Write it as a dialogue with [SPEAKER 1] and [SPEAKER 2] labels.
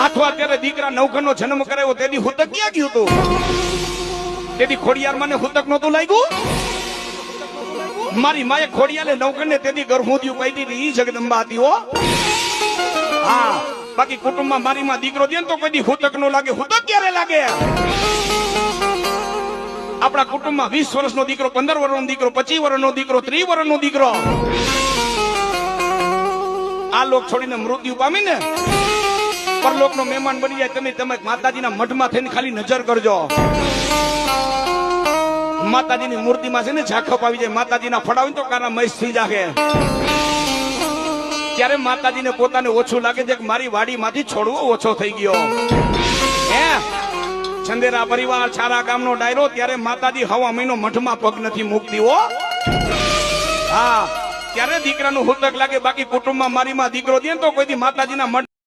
[SPEAKER 1] હાથવા ત્યારે દીકરા નવખંડનો જન્મ કરાયો તેથી હુતક ક્યાં ગયું હતું? તેથી ખોડિયાર મને હુતક નહોતું લાગ્યું? મારી માએ ખોડિયાલે નવખંડને તેથી ગર્ભોદ્યું કહી દીધી ઈ જગદંબા હતી હો. હા, બાકી કુટુંબમાં મારી માં દીકરો દે ને તો કોઈ દી હુતક નો લાગે. હુતક ક્યારે લાગે? આપણા કુટુંબમાં 20 વર્ષનો દીકરો, 15 વર્ષનો દીકરો, 25 વર્ષનો દીકરો, 30 વર્ષનો દીકરો આ લોક છોડીને મૃત્યુ પામી ને પરલોક નો મહેમાન બની જાય. તમે માતાજીના મઠમાં થઈને ખાલી નજર કરજો. માતાજીની મૂર્તિમાં છે ને ઝાખપ આવી જાય. માતાજીના ફડાવી તો કાના મહેશ થઈ જાગે. ત્યારે માતાજીને પોતાને ઓછું લાગે છે કે મારી વાડીમાંથી છોડવો ઓછો થઈ ગયો. હે ચંદેરા પરિવાર છારા ગામનો ડાયરો, ત્યારે માતાજી હવા મહિનો મઠમાં પગ નથી મૂકતી હો. હા, ત્યારે દીકરાનું હુતક લાગે. બાકી કુટુંબમાં મારી માં દીકરો દે ને તો કોઈ દી માતાજીના મઠ